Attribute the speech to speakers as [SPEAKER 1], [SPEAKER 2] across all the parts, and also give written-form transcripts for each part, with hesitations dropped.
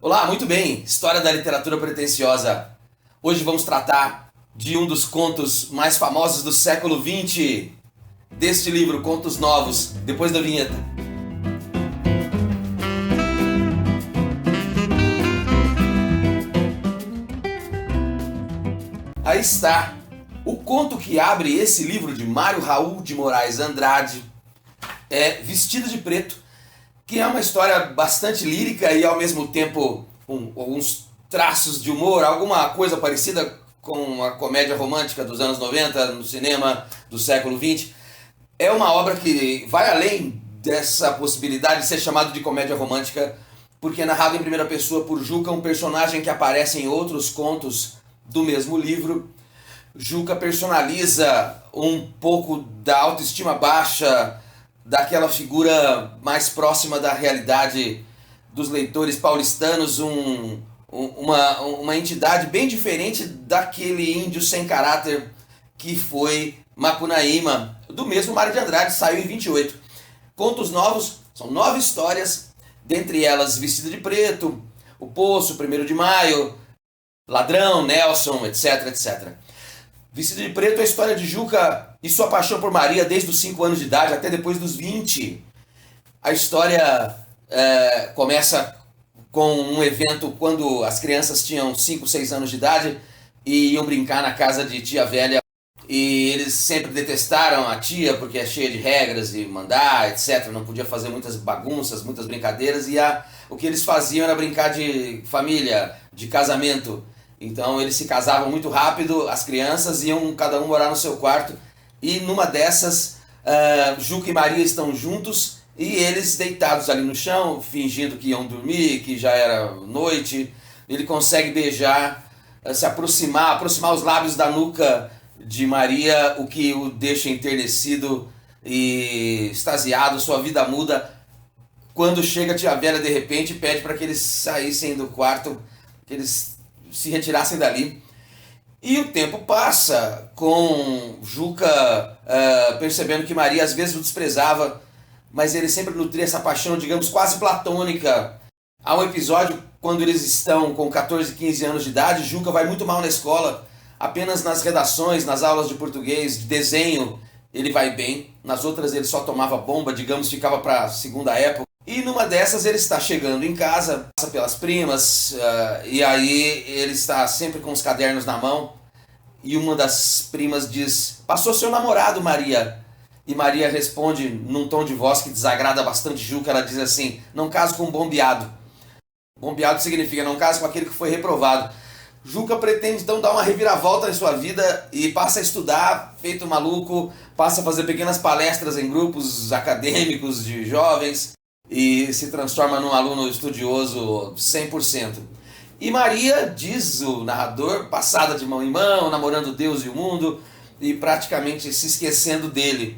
[SPEAKER 1] Olá, muito bem. História da literatura pretensiosa. Hoje vamos tratar de um dos contos mais famosos do século XX, deste livro, Contos Novos, depois da vinheta. Aí está. O conto que abre esse livro de Mário Raul de Moraes Andrade é Vestido de Preto, que é uma história bastante lírica e ao mesmo tempo com alguns traços de humor, alguma coisa parecida com a comédia romântica dos anos 90 no cinema do século XX. É uma obra que vai além dessa possibilidade de ser chamado de comédia romântica, porque é narrado em primeira pessoa por Juca, um personagem que aparece em outros contos do mesmo livro. Juca personaliza um pouco da autoestima baixa, daquela figura mais próxima da realidade dos leitores paulistanos, uma entidade bem diferente daquele índio sem caráter que foi Macunaíma, do mesmo Mário de Andrade, saiu em 28. Contos Novos, são 9 histórias, dentre elas Vestido de Preto, O Poço, 1º de Maio, Ladrão, Nelson, etc, etc. Vestido de Preto é a história de Juca e sua paixão por Maria desde os 5 anos de idade até depois dos 20. A história começa com um evento quando as crianças tinham 5, 6 anos de idade e iam brincar na casa de tia velha. E eles sempre detestaram a tia porque é cheia de regras e mandar, etc. Não podia fazer muitas bagunças, muitas brincadeiras. E o que eles faziam era brincar de família, de casamento. Então eles se casavam muito rápido, as crianças iam cada um morar no seu quarto. E numa dessas, Juca e Maria estão juntos e eles deitados ali no chão, fingindo que iam dormir, que já era noite. Ele consegue beijar, se aproximar os lábios da nuca de Maria, o que o deixa enternecido e extasiado, sua vida muda. Quando chega a tia velha de repente pede para que eles saíssem do quarto, que eles se retirassem dali. E o tempo passa com Juca percebendo que Maria às vezes o desprezava, mas ele sempre nutria essa paixão, digamos, quase platônica. Há um episódio quando eles estão com 14, 15 anos de idade, Juca vai muito mal na escola, apenas nas redações, nas aulas de português, de desenho, ele vai bem, nas outras ele só tomava bomba, digamos, ficava para a segunda época. E numa dessas ele está chegando em casa, passa pelas primas, e aí ele está sempre com os cadernos na mão, e uma das primas diz: "Passou seu namorado, Maria." E Maria responde num tom de voz que desagrada bastante Juca, ela diz assim: "Não caso com um bombeado." Bombeado significa não caso com aquele que foi reprovado. Juca pretende então dar uma reviravolta em sua vida e passa a estudar, feito maluco, passa a fazer pequenas palestras em grupos acadêmicos de jovens, e se transforma num aluno estudioso 100%. E Maria, diz o narrador, passada de mão em mão, namorando Deus e o mundo e praticamente se esquecendo dele.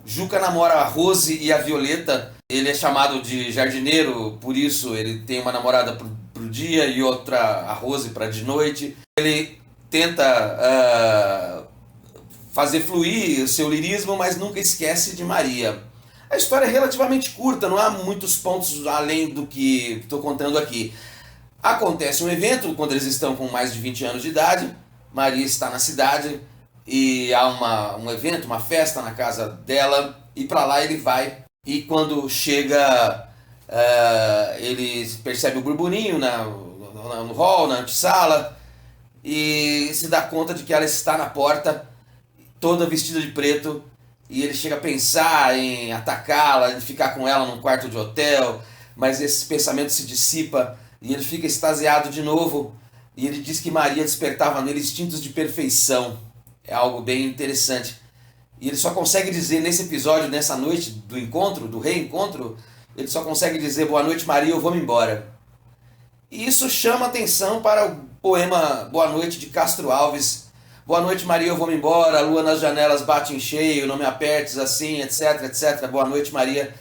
[SPEAKER 1] Juca namora a Rose e a Violeta, ele é chamado de jardineiro, por isso ele tem uma namorada pro dia e outra, a Rose, para de noite. Ele tenta fazer fluir o seu lirismo, mas nunca esquece de Maria. A história é relativamente curta, não há muitos pontos além do que estou contando aqui. Acontece um evento quando eles estão com mais de 20 anos de idade, Maria está na cidade e há um evento, uma festa na casa dela, e para lá ele vai. E quando chega, ele percebe o burburinho no hall, na antessala, e se dá conta de que ela está na porta, toda vestida de preto. E ele chega a pensar em atacá-la, em ficar com ela num quarto de hotel, mas esse pensamento se dissipa e ele fica extasiado de novo. E ele diz que Maria despertava nele instintos de perfeição. É algo bem interessante. E ele só consegue dizer nesse episódio, nessa noite do encontro, do reencontro, ele só consegue dizer: "Boa noite, Maria, eu vou-me embora." E isso chama atenção para o poema Boa Noite de Castro Alves. "Boa noite, Maria, eu vou-me embora, a lua nas janelas bate em cheio, não me apertes assim, etc, etc. Boa noite, Maria."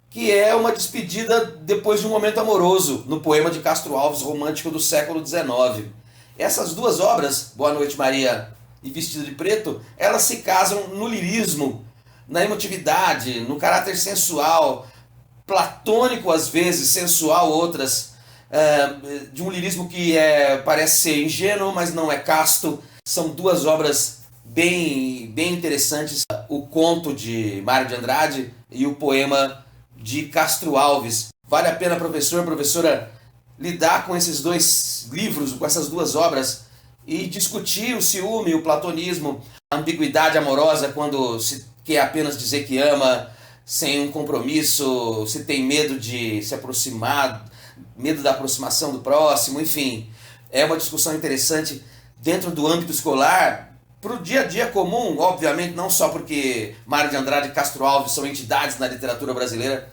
[SPEAKER 1] Que é uma despedida depois de um momento amoroso, no poema de Castro Alves, romântico do século XIX. Essas duas obras, Boa Noite, Maria e Vestido de Preto, elas se casam no lirismo, na emotividade, no caráter sensual, platônico às vezes, sensual outras, de um lirismo que parece ser ingênuo, mas não é casto. São duas obras bem interessantes, o conto de Mário de Andrade e o poema de Castro Alves. Vale a pena, professora, lidar com esses dois livros, com essas duas obras, e discutir o ciúme, o platonismo, a ambiguidade amorosa quando se quer apenas dizer que ama, sem um compromisso, se tem medo de se aproximar, medo da aproximação do próximo, enfim. É uma discussão interessante dentro do âmbito escolar, para o dia a dia comum, obviamente, não só porque Mário de Andrade e Castro Alves são entidades na literatura brasileira,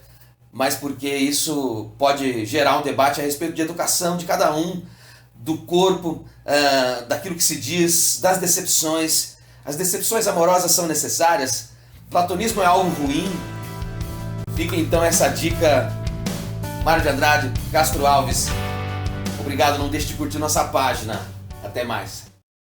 [SPEAKER 1] mas porque isso pode gerar um debate a respeito de educação de cada um, do corpo, daquilo que se diz, das decepções. As decepções amorosas são necessárias? Platonismo é algo ruim? Fica então essa dica. Mário de Andrade, Castro Alves. Obrigado, não deixe de curtir nossa página. Até mais.